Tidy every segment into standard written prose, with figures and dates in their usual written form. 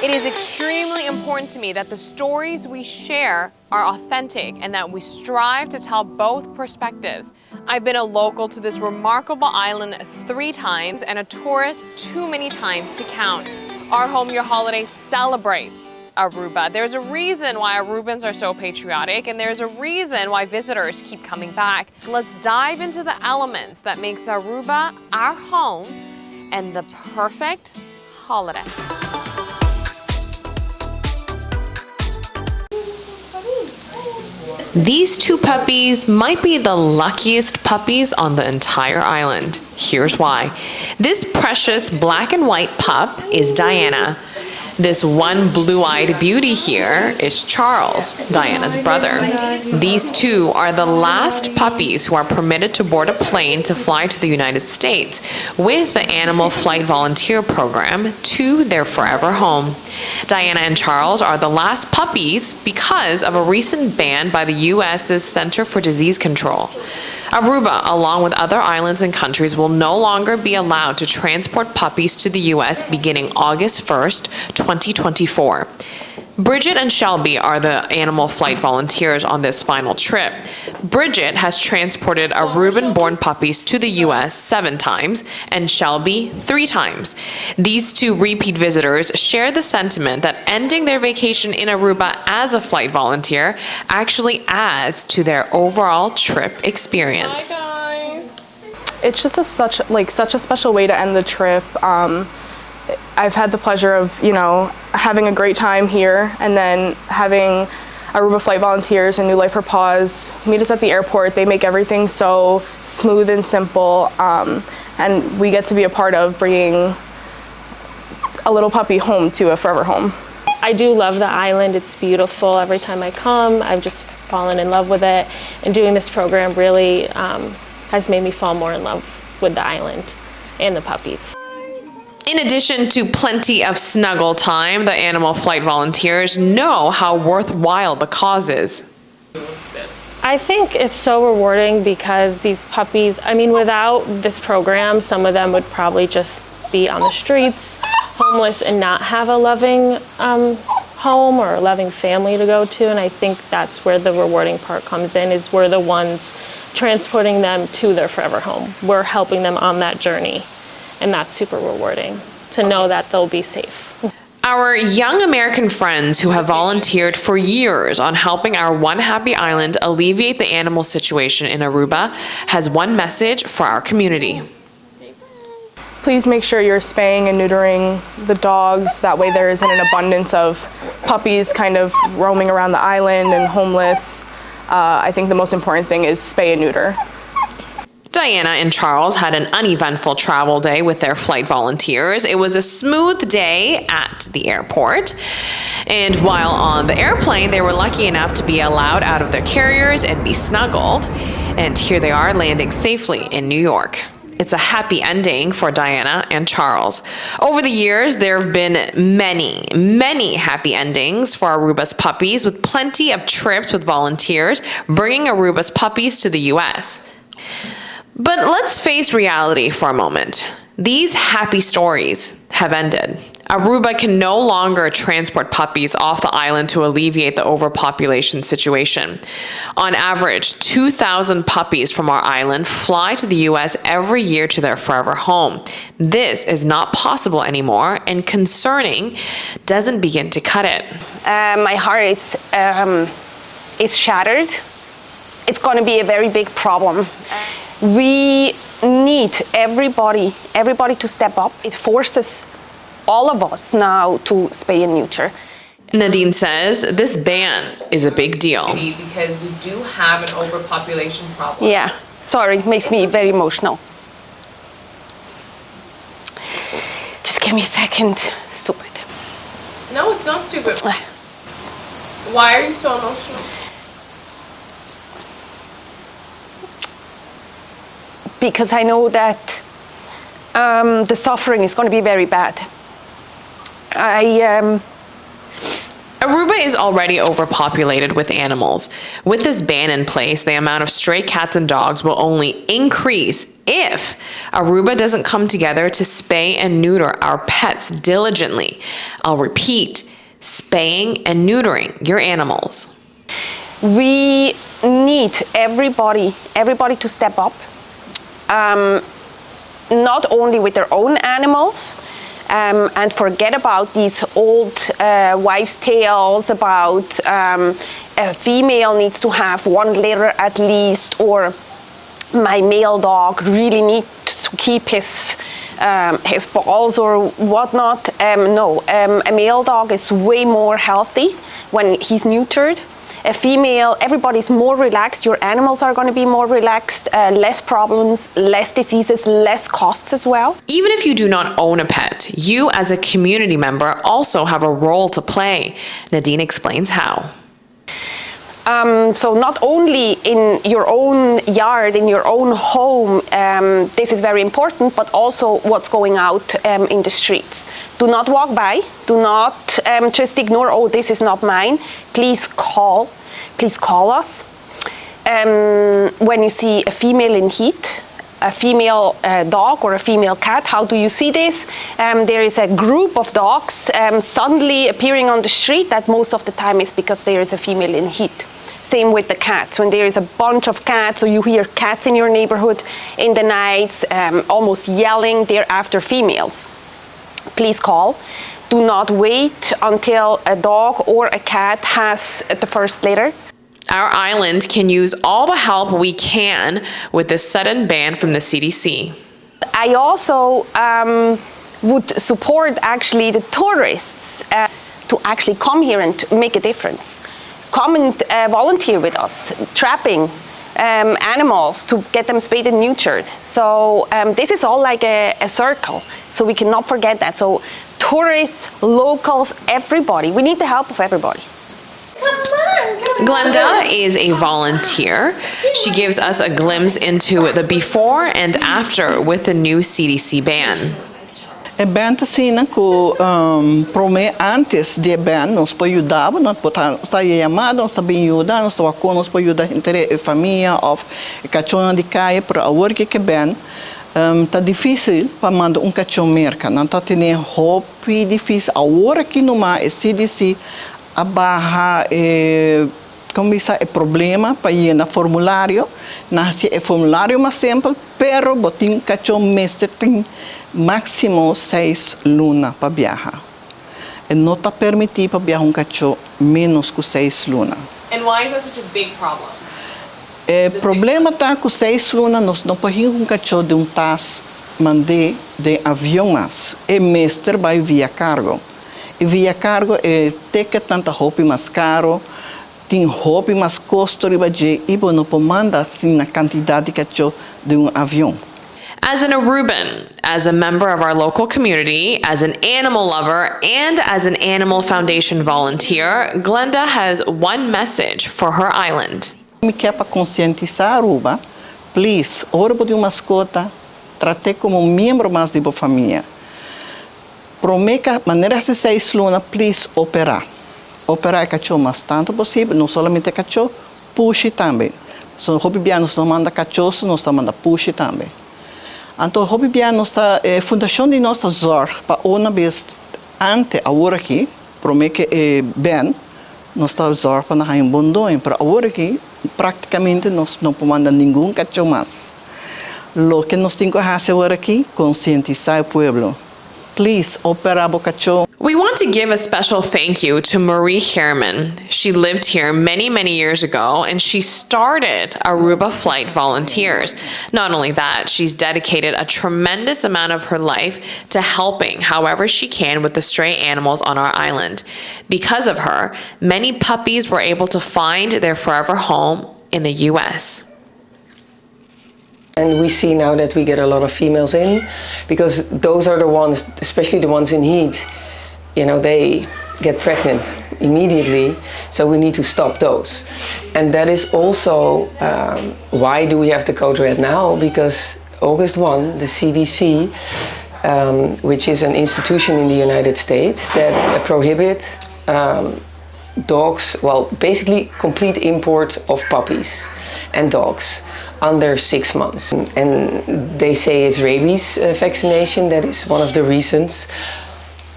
It is extremely important to me that the stories we share are authentic and that we strive to tell both perspectives. I've been a local to this remarkable island 3 times and a tourist too many times to count. Our Home Your Holiday celebrates Aruba. There's a reason why Arubans are so patriotic, and there's a reason why visitors keep coming back. Let's dive into the elements that makes Aruba our home and the perfect holiday. These 2 puppies might be the luckiest puppies on the entire island. Here's why. This precious black and white pup is Diana. This one blue-eyed beauty here is Charles, Diana's brother. These 2 are the last puppies who are permitted to board a plane to fly to the United States with the Animal Flight Volunteer Program to their forever home. Diana and Charles are the last puppies because of a recent ban by the U.S.'s Center for Disease Control. Aruba, along with other islands and countries, will no longer be allowed to transport puppies to the U.S. beginning August 1st, 2024. Bridget and Shelby are the Animal Flight volunteers on this final trip. Bridget has transported Aruban-born puppies to the U.S. 7 times and Shelby 3 times. These 2 repeat visitors share the sentiment that ending their vacation in Aruba as a flight volunteer actually adds to their overall trip experience. Hi guys. It's just such a special way to end the trip. I've had the pleasure of, having a great time here, and then having Aruba Flight Volunteers and New Life for Paws meet us at the airport. They make everything so smooth and simple, and we get to be a part of bringing a little puppy home to a forever home. I do love the island. It's beautiful. Every time I come, I've just fallen in love with it, and doing this program really has made me fall more in love with the island and the puppies. In addition to plenty of snuggle time, the Animal Flight volunteers know how worthwhile the cause is. I think it's so rewarding because these puppies, without this program, some of them would probably just be on the streets, homeless, and not have a loving home or a loving family to go to. And I think that's where the rewarding part comes in, is we're the ones transporting them to their forever home. We're helping them on that journey. And that's super rewarding to know that they'll be safe. Our young American friends who have volunteered for years on helping our One Happy Island alleviate the animal situation in Aruba has one message for our community. Please make sure you're spaying and neutering the dogs. That way there isn't an abundance of puppies kind of roaming around the island and homeless. I think the most important thing is spay and neuter. Diana and Charles had an uneventful travel day with their flight volunteers. It was a smooth day at the airport. And while on the airplane, they were lucky enough to be allowed out of their carriers and be snuggled. And here they are landing safely in New York. It's a happy ending for Diana and Charles. Over the years, there have been many happy endings for Aruba's puppies, with plenty of trips with volunteers bringing Aruba's puppies to the U.S. But let's face reality for a moment. These happy stories have ended. Aruba can no longer transport puppies off the island to alleviate the overpopulation situation. On average, 2,000 puppies from our island fly to the U.S. every year to their forever home. This is not possible anymore, and concerning doesn't begin to cut it. My heart is shattered. It's going to be a very big problem. We need everybody to step up. It forces all of us now to spay and neuter. Nadine says this ban is a big deal. Because we do have an overpopulation problem. Yeah, sorry, it makes me very emotional. Just give me a second. Stupid. No, it's not stupid. Why are you so emotional? Because I know that the suffering is going to be very bad. Aruba is already overpopulated with animals. With this ban in place, the amount of stray cats and dogs will only increase if Aruba doesn't come together to spay and neuter our pets diligently. I'll repeat, spaying and neutering your animals. We need everybody to step up, not only with their own animals, and forget about these old wives' tales about a female needs to have 1 litter at least, or my male dog really needs to keep his balls or whatnot. No, a male dog is way more healthy when he's neutered. A female, everybody's more relaxed, your animals are going to be more relaxed, less problems, less diseases, less costs as well. Even if you do not own a pet, you as a community member also have a role to play. Nadine explains how. So not only in your own yard, in your own home, this is very important, but also what's going out in the streets. Do not walk by. Do not just ignore, oh, this is not mine. Please call us. When you see a female in heat, a female dog or a female cat, how do you see this? There is a group of dogs suddenly appearing on the street. That most of the time is because there is a female in heat. Same with the cats. When there is a bunch of cats, or you hear cats in your neighborhood in the nights, almost yelling, they're after females. Please call. Do not wait until a dog or a cat has the first litter. Our island can use all the help we can with this sudden ban from the CDC. I also would support actually the tourists to actually come here and to make a difference. Come and volunteer with us, trapping animals to get them spayed and neutered. So this is all like a circle, so we cannot forget that. So tourists, locals, everybody, we need the help of everybody. Glenda is a volunteer. She gives us a glimpse into the before and after with the new CDC ban. É bem assim que antes de ban nós podemos ajudar, nós podemos estar chamando, nós também ajudar, nós podemos ajudar entre a família ou a cachorro de caia para agora que ban tá difícil para mandar cachorro merca, não tá tendo roupa difícil agora que não há CDC a barra começar o problema para ir no formulário, nasce o formulário mais simples, pero botin cachorro mestre tem máximo 6 lunas para viajar. E não está permitido para viajar cachorro menos que 6 lunas. And why is that such a big problem? O problema está com 6 lunas, nós não podemos cachorro de tas mandar de avião mais. E mestre vai via cargo. E via cargo é ter que tanta roupa mais caro, tem roupa mais custo e não pode mandar assim na quantidade de cachorro de avião. As an Aruban, as a member of our local community, as an animal lover, and as an Animal Foundation volunteer, Glenda has one message for her island. Me quer para conscientizar Aruba, please, ora por uma mascota, trate como membro mais da família. Prometa maneira de 6 lunas, please operar. Operar cachorro mais tanto possível, não somente cachorro, puxe também. Se o Hobibianos não manda cachorro, nós manda puxe também. Então, o Hobibianos está fundação de nossa zorg para uma vez antes agora aqui, promete que bem, nós está zorg para não bom doing, para agora aqui praticamente nós não podemos mandar nenhum cachorro mais. O que nós temos que fazer agora aqui, conscientizar o povo. Please, opera o cachorro. We want to give a special thank you to Marie Herman. She lived here many, many years ago, and she started Aruba Flight Volunteers. Not only that, she's dedicated a tremendous amount of her life to helping however she can with the stray animals on our island. Because of her, many puppies were able to find their forever home in the U.S. And we see now that we get a lot of females in, because those are the ones, especially the ones in heat, you know, they get pregnant immediately, so we need to stop those. And that is also why do we have the code red now, because August 1, the CDC, which is an institution in the United States that prohibits dogs, well, basically complete import of puppies and dogs under 6 months. And they say it's rabies vaccination, that is one of the reasons.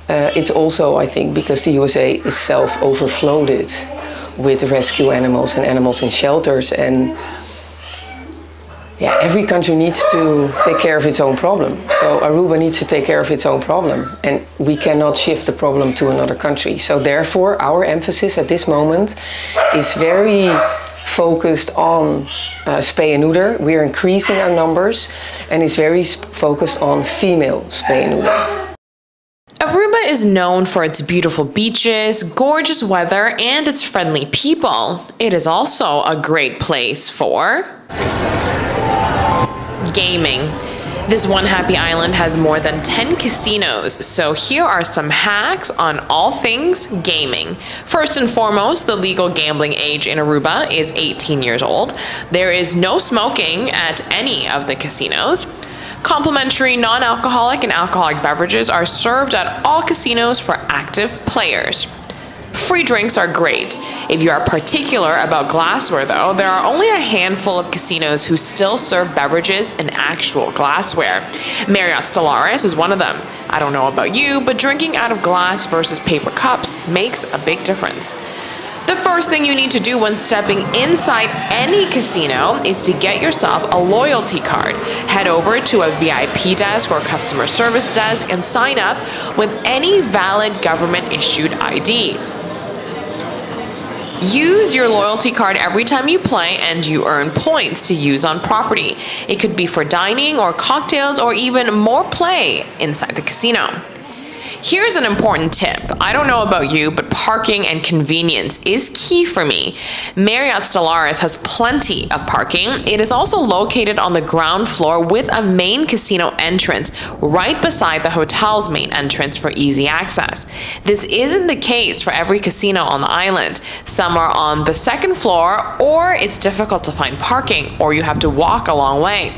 It's also, I think, because the USA is self-overfloated with rescue animals and animals in shelters, and yeah, every country needs to take care of its own problem. So Aruba needs to take care of its own problem, and we cannot shift the problem to another country. So therefore, our emphasis at this moment is very focused on spay and neuter. We are increasing our numbers, and it's very focused on female spay and neuter. Aruba is known for its beautiful beaches, gorgeous weather, and its friendly people. It is also a great place for gaming. This one happy island has more than 10 casinos, so here are some hacks on all things gaming. First and foremost, the legal gambling age in Aruba is 18 years old. There is no smoking at any of the casinos. Complimentary non-alcoholic and alcoholic beverages are served at all casinos for active players. Free drinks are great. If you are particular about glassware, though, there are only a handful of casinos who still serve beverages in actual glassware. Marriott Stellaris is one of them. I don't know about you, but drinking out of glass versus paper cups makes a big difference. The first thing you need to do when stepping inside any casino is to get yourself a loyalty card. Head over to a VIP desk or customer service desk and sign up with any valid government-issued ID. Use your loyalty card every time you play and you earn points to use on property. It could be for dining or cocktails or even more play inside the casino. Here's an important tip. I don't know about you, but parking and convenience is key for me. Marriott Stellaris has plenty of parking. It is also located on the ground floor with a main casino entrance right beside the hotel's main entrance for easy access. This isn't the case for every casino on the island. Some are on the second floor, or it's difficult to find parking, or you have to walk a long way.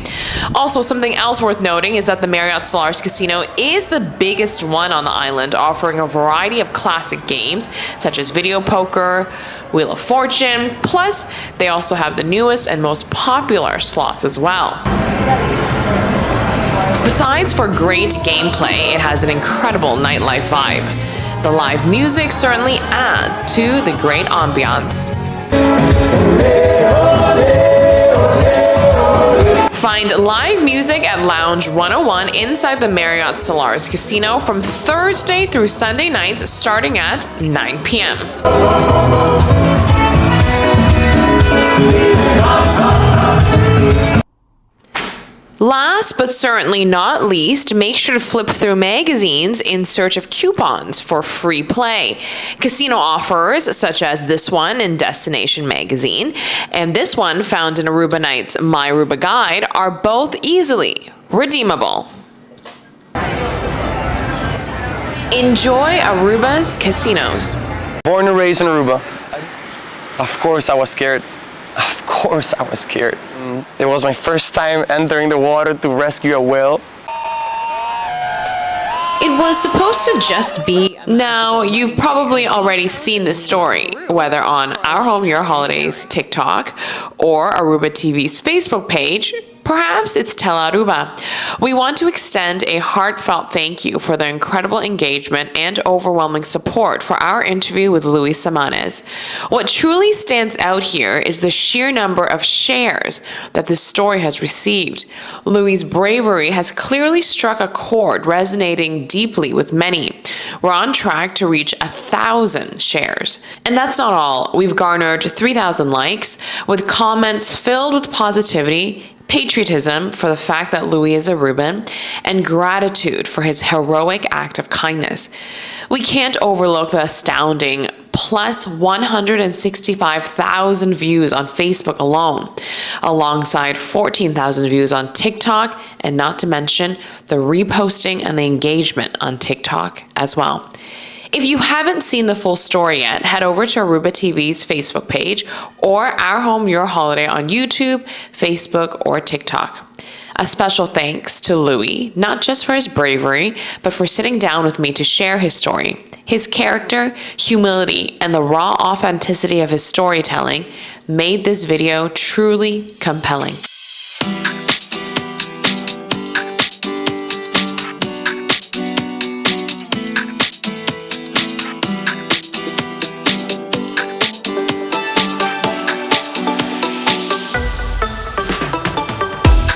Also, something else worth noting is that the Marriott Stellaris Casino is the biggest one on the island, offering a variety of classic games such as video poker, Wheel of Fortune, plus they also have the newest and most popular slots as well. Besides for great gameplay, it has an incredible nightlife vibe. The live music certainly adds to the great ambiance. Find live music at Lounge 101 inside the Marriott Stellaris Casino from Thursday through Sunday nights starting at 9 p.m. Last but certainly not least, make sure to flip through magazines in search of coupons for free play. Casino offers such as this one in Destination Magazine and this one found in Aruba Night's My Aruba Guide are both easily redeemable. Enjoy Aruba's casinos. Born and raised in Aruba. Of course I was scared. Of course I was scared. It was my first time entering the water to rescue a whale. It was supposed to just be. Now, you've probably already seen this story, whether on Our Home, Your Holidays TikTok or Aruba TV's Facebook page. Perhaps it's Tell Aruba. We want to extend a heartfelt thank you for the incredible engagement and overwhelming support for our interview with Luis Samanes. What truly stands out here is the sheer number of shares that this story has received. Luis' bravery has clearly struck a chord resonating deeply with many. We're on track to reach 1,000 shares. And that's not all. We've garnered 3,000 likes with comments filled with positivity, patriotism for the fact that Louis is Aruban, and gratitude for his heroic act of kindness. We can't overlook the astounding plus 165,000 views on Facebook alone, alongside 14,000 views on TikTok, and not to mention the reposting and the engagement on TikTok as well. If you haven't seen the full story yet, head over to Aruba TV's Facebook page or Our Home, Your Holiday on YouTube, Facebook, or TikTok. A special thanks to Louis, not just for his bravery, but for sitting down with me to share his story. His character, humility, and the raw authenticity of his storytelling made this video truly compelling.